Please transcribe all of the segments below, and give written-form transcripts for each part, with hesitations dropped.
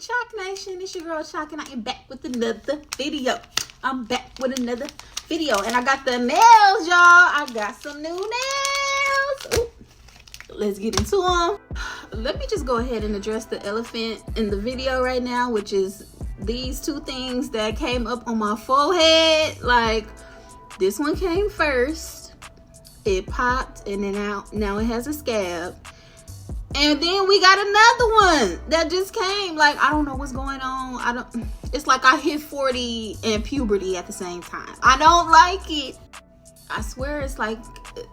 Chalk Nation, it's your girl Chalk, and I am back with another video. I'm back with another video, and I got the nails, y'all. I got some new nails. Ooh. Let's get into them. Let me just go ahead and address the elephant in the video right now, which is these two things that came up on my forehead. Like, this one came first. It popped, and then now it has a scab. And then we got another one that just came. Like, I don't know what's going on. It's like I hit 40 and puberty at the same time. I don't like it. I swear it's like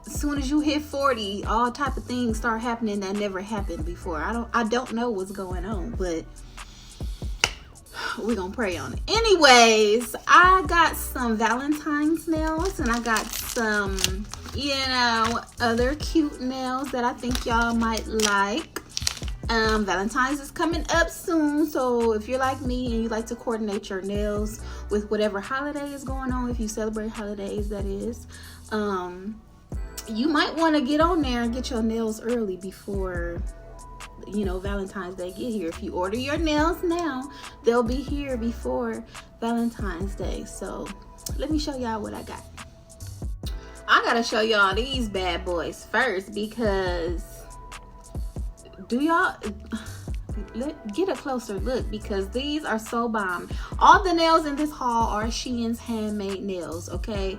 as soon as you hit 40, all type of things start happening that never happened before. I don't know what's going on, but we're gonna pray on it. Anyways, I got some Valentine's nails, and I got some, you know, other cute nails that I think y'all might like. Valentine's is coming up soon, so if you're like me and you like to coordinate your nails with whatever holiday is going on, if you celebrate holidays, that is, you might want to get on there and get your nails early before, you know, Valentine's Day get here. If you order your nails now, they'll be here before Valentine's Day. So let me show y'all what I got. I gotta show y'all these bad boys first, because do y'all get a closer look, because these are so bomb. All the nails in this haul are Shein's handmade nails, okay?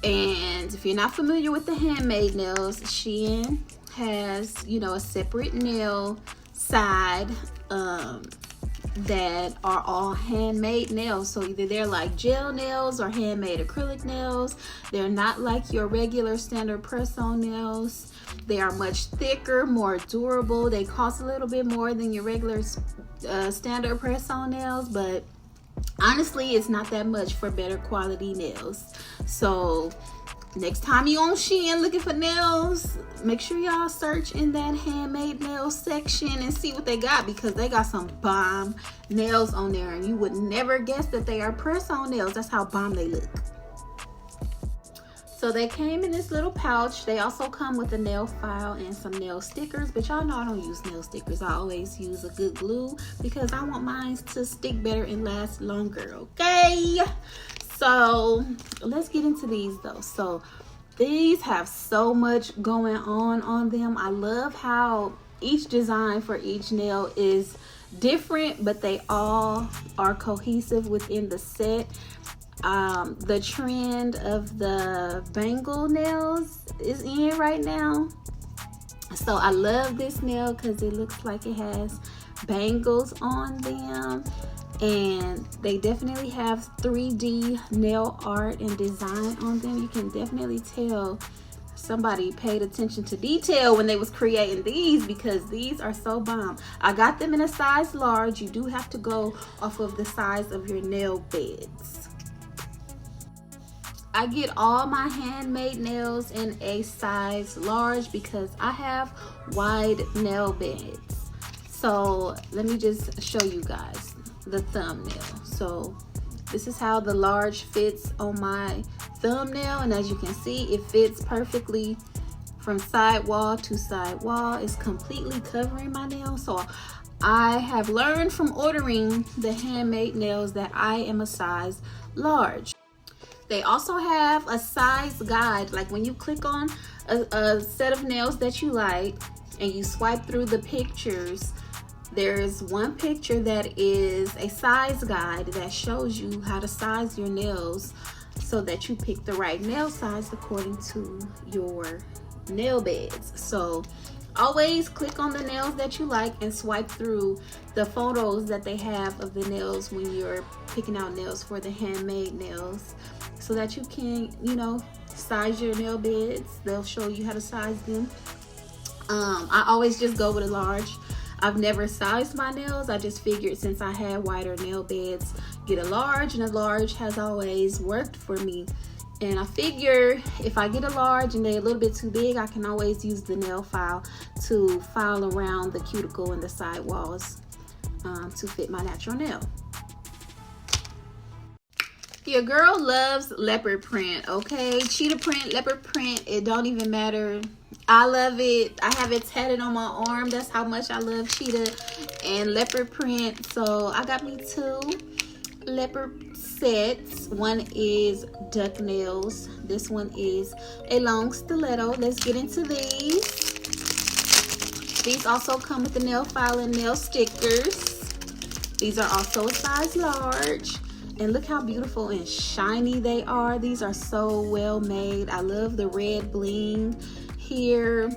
And if you're not familiar with the handmade nails, Shein has, you know, a separate nail side that are all handmade nails. So either they're like gel nails or handmade acrylic nails. They're not like your regular standard press-on nails. They are much thicker, more durable. They cost a little bit more than your regular standard press-on nails, but honestly, it's not that much for better quality nails. So next time you on Shein looking for nails, make sure y'all search in that handmade nails section and see what they got, because they got some bomb nails on there, and you would never guess that they are press-on nails. That's how bomb they look. So they came in this little pouch. They also come with a nail file and some nail stickers, but y'all know I don't use nail stickers. I always use a good glue because I want mine to stick better and last longer, okay? So let's get into these though. So these have so much going on them. I love how each design for each nail is different, but they all are cohesive within the set. The trend of the bangle nails is in right now, so I love this nail because it looks like it has bangles on them, and they definitely have 3D nail art and design on them. You can definitely tell somebody paid attention to detail when they was creating these, because these are so bomb. I got them in a size large. You do have to go off of the size of your nail beds. I get all my handmade nails in a size large because I have wide nail beds. So let me just show you guys the thumbnail. So this is how the large fits on my thumbnail, and as you can see, it fits perfectly from side wall to side wall. It's completely covering my nail. So I have learned from ordering the handmade nails that I am a size large. They also have a size guide. Like when you click on a set of nails that you like and you swipe through the pictures, there's one picture that is a size guide that shows you how to size your nails so that you pick the right nail size according to your nail beds. So always click on the nails that you like and swipe through the photos that they have of the nails when you're picking out nails for the handmade nails, so that you can, you know, size your nail beds. They'll show you how to size them. I always just go with a large. I've never sized my nails. I just figured since I had wider nail beds, get a large, and a large has always worked for me. And I figure if I get a large and they're a little bit too big, I can always use the nail file to file around the cuticle and the side walls to fit my natural nail. Your girl loves leopard print, okay? Cheetah print, leopard print, it don't even matter I love it. I have it tatted on my arm. That's how much I love cheetah and leopard print. So I got me 2 leopard sets. One is duck nails. This one is a long stiletto. Let's get into these. These also come with the nail file and nail stickers. These are also a size large. And look how beautiful and shiny they are. These are so well made. I love the red bling here,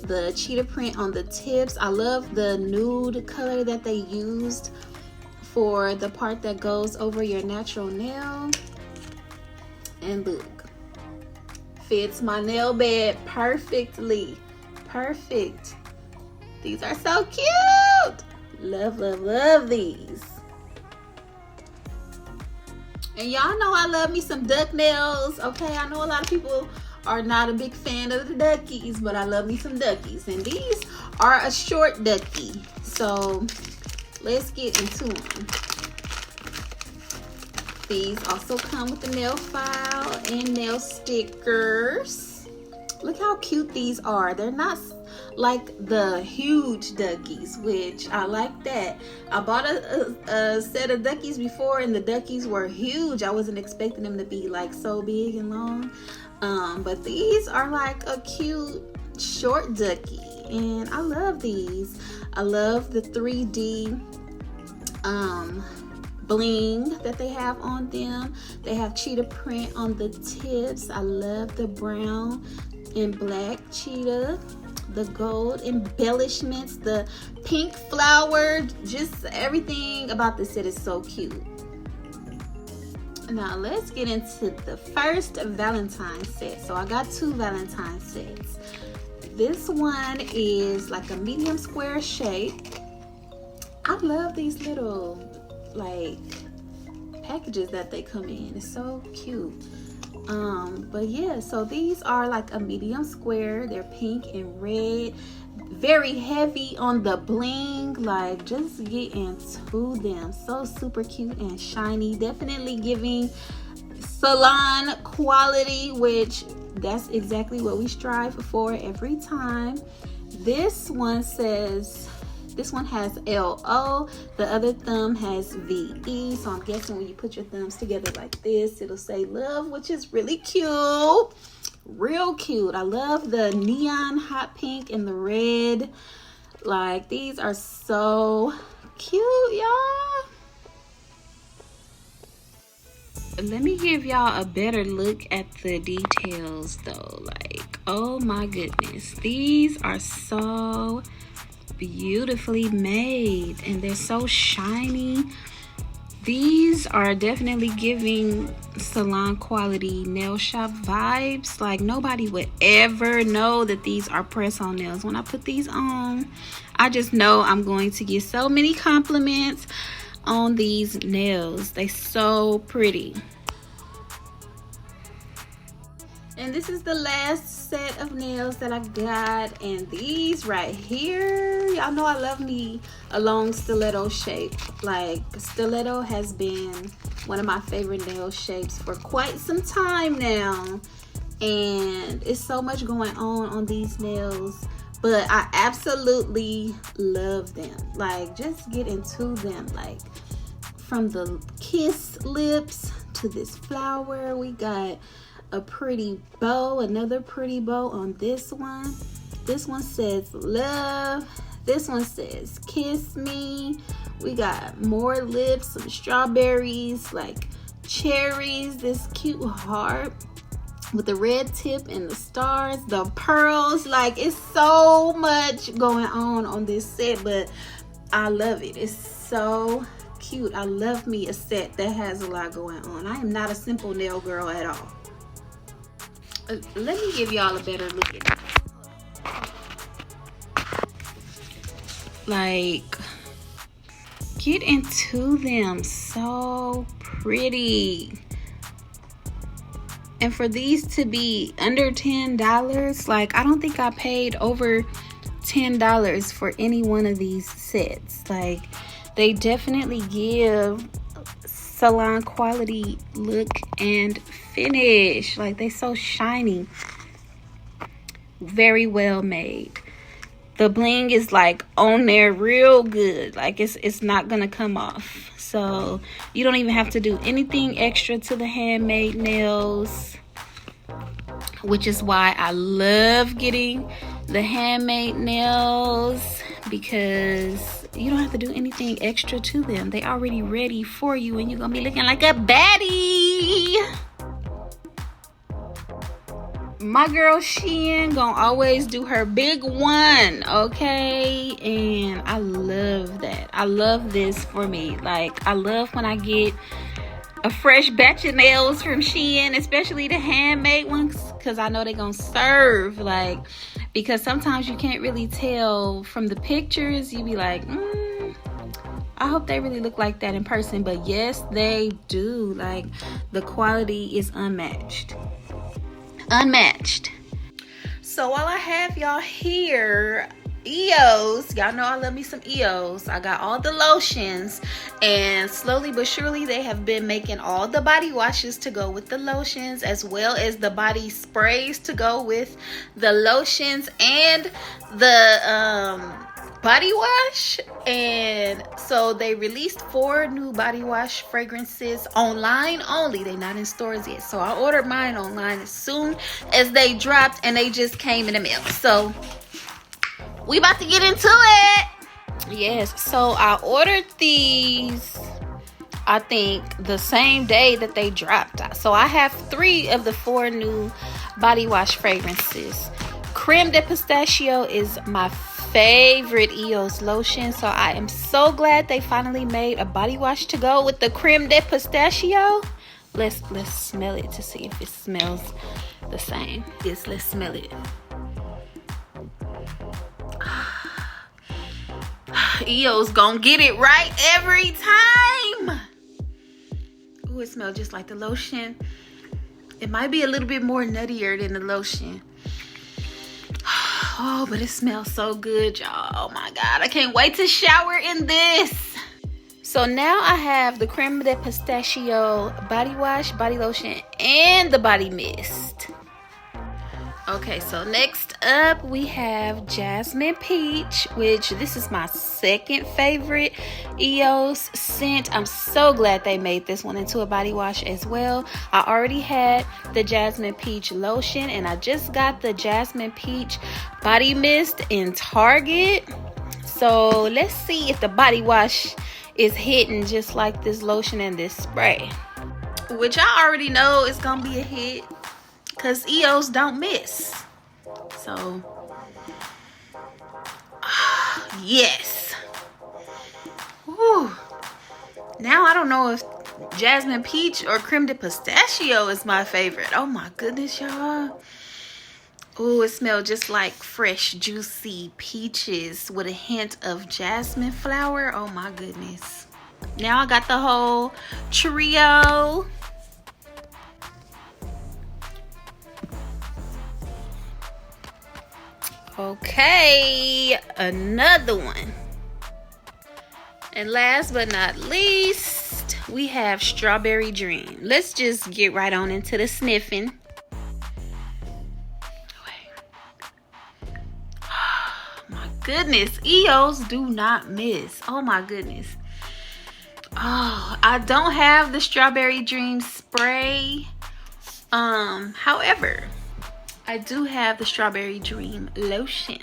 the cheetah print on the tips. I love the nude color that they used for the part that goes over your natural nail. And look, fits my nail bed perfectly. Perfect. These are so cute. Love, love, love these. And y'all know I love me some duck nails. Okay, I know a lot of people are not a big fan of the duckies, but I love me some duckies. And these are a short ducky. So let's get into them. These also come with the nail file and nail stickers. Look how cute these are. They're not like the huge duckies, which I like that. I bought a set of duckies before, and the duckies were huge. I wasn't expecting them to be like so big and long. But these are like a cute short ducky, and I love these. I love the 3D bling that they have on them. They have cheetah print on the tips. I love the brown and black cheetah, the gold embellishments, the pink flower, just everything about this set is so cute. Now let's get into the first Valentine set. So I got 2 Valentine sets. This one is like a medium square shape. I love these little like packages that they come in. It's so cute. But yeah, so these are like a medium square. They're pink and red, very heavy on the bling. Like, just get into them. So super cute and shiny, definitely giving salon quality, which that's exactly what we strive for every time. This one has LO, the other thumb has VE, so I'm guessing when you put your thumbs together like this, it'll say love, which is really cute. Real cute. I love the neon hot pink and the red. Like, these are so cute, y'all. Let me give y'all a better look at the details though. Like, oh my goodness, these are so beautifully made and they're so shiny. These are definitely giving salon quality nail shop vibes. Like, nobody would ever know that these are press-on nails. When I put these on, I just know I'm going to get so many compliments on these nails. They so pretty. And this is the last set of nails that I got, and these right here, y'all know I love me a long stiletto shape. Like, stiletto has been one of my favorite nail shapes for quite some time now, and it's so much going on these nails, but I absolutely love them. Like, just get into them. Like, from the kiss lips to this flower, we got a pretty bow, another pretty bow on this one. This one says love. This one says kiss me. We got more lips, some strawberries, like cherries, this cute heart with the red tip and the stars, the pearls. Like, it's so much going on this set, but I love it. It's so cute. I love me a set that has a lot going on. I am not a simple nail girl at all. Let me give y'all a better look at it. Like, get into them. So pretty. And for these to be under $10, like, I don't think I paid over $10 for any one of these sets. Like, they definitely give salon quality look and finish. Like, they so shiny. very well made. The bling is like on there real good. Like it's not gonna come off. So you don't even have to do anything extra to the handmade nails, which is why I love getting the handmade nails, because you don't have to do anything extra to them. They already ready for you, and you're gonna be looking like a baddie. My girl Shein gonna always do her big one, okay? And I love that. I love this for me. Like, I love when I get a fresh batch of nails from Shein, especially the handmade ones, because I know they're gonna serve. Like, because sometimes you can't really tell from the pictures. You be like, I hope they really look like that in person. But yes, they do. Like, the quality is unmatched. So while I have y'all here, Eos, y'all know I love me some Eos. I got all the lotions, and slowly but surely they have been making all the body washes to go with the lotions, as well as the body sprays to go with the lotions and the body wash. And so they released 4 new body wash fragrances online only. They're not in stores yet, so I ordered mine online as soon as they dropped, and they just came in the mail. So we about to get into it. Yes, so I ordered these, I think, the same day that they dropped. So I have 3 of the 4 new body wash fragrances. Creme de Pistachio is my favorite Eos lotion, so I am so glad they finally made a body wash to go with the Creme de Pistachio. Let's smell it to see if it smells the same. Yes, let's smell it. Eos gonna get it right every time. Ooh, it smells just like the lotion. It might be a little bit more nuttier than the lotion. Oh, but it smells so good, y'all. Oh my God, I can't wait to shower in this. So now I have the Creme de Pistachio body wash, body lotion, and the body mist. Okay, so next up we have Jasmine Peach, which this is my second favorite Eos scent. I'm so glad they made this one into a body wash as well. I already had the Jasmine Peach lotion, and I just got the Jasmine Peach body mist in Target. So let's see if the body wash is hitting just like this lotion and this spray, which I already know is gonna be a hit, because Eos don't miss. So, yes. Whew. Now I don't know if Jasmine Peach or Creme de Pistachio is my favorite. Oh my goodness, y'all. Ooh, it smells just like fresh, juicy peaches with a hint of jasmine flower. Oh my goodness. Now I got the whole trio. Okay, another one. And last but not least, we have Strawberry Dream. Let's just get right on into the sniffing. Oh my goodness, Eos do not miss. Oh my goodness. Oh, I don't have the Strawberry Dream spray. However, I do have the Strawberry Dream lotion.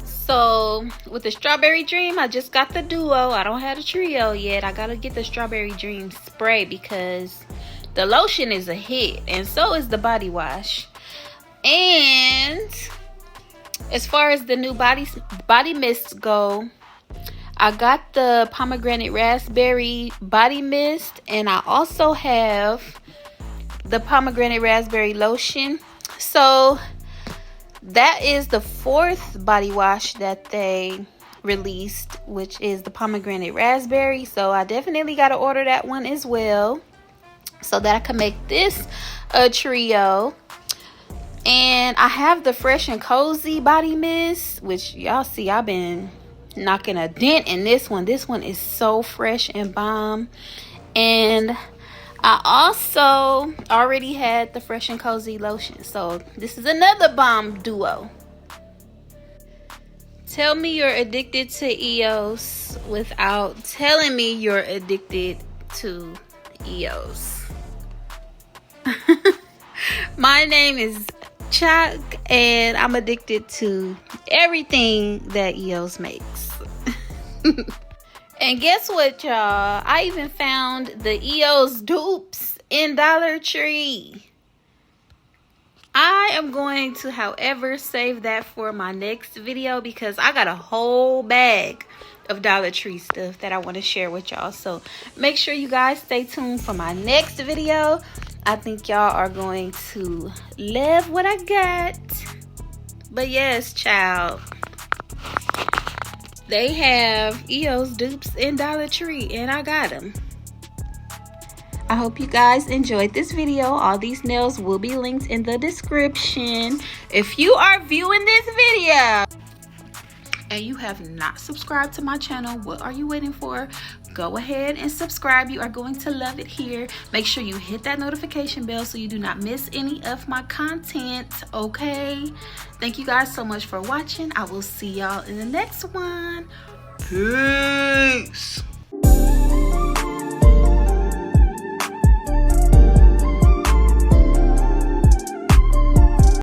So with the Strawberry Dream, I just got the duo. I don't have the trio yet. I gotta get the Strawberry Dream spray because the lotion is a hit, and so is the body wash. And as far as the new body mists go, I got the pomegranate raspberry body mist, and I also have the pomegranate raspberry lotion. So that is the 4th body wash that they released, which is the pomegranate raspberry. So I definitely got to order that one as well, so that I can make this a trio. And I have the Fresh and Cozy body mist, which y'all see I've been knocking a dent in this one. This one is so fresh and bomb. And I also already had the Fresh and Cozy lotion, so this is another bomb duo. Tell me you're addicted to Eos without telling me you're addicted to Eos. My name is Chuck, and I'm addicted to everything that Eos makes. And guess what, y'all? I even found the Eos dupes in Dollar Tree. I am going to, however, save that for my next video because I got a whole bag of Dollar Tree stuff that I want to share with y'all. So make sure you guys stay tuned for my next video. I think y'all are going to love what I got. But yes, child, they have Eos dupes in Dollar Tree, and I got them. I hope you guys enjoyed this video. All these nails will be linked in the description. If you are viewing this video and you have not subscribed to my channel, what are you waiting for? Go ahead and subscribe. You are going to love it here. Make sure you hit that notification bell so you do not miss any of my content, okay? Thank you guys so much for watching. I will see y'all in the next one. Peace.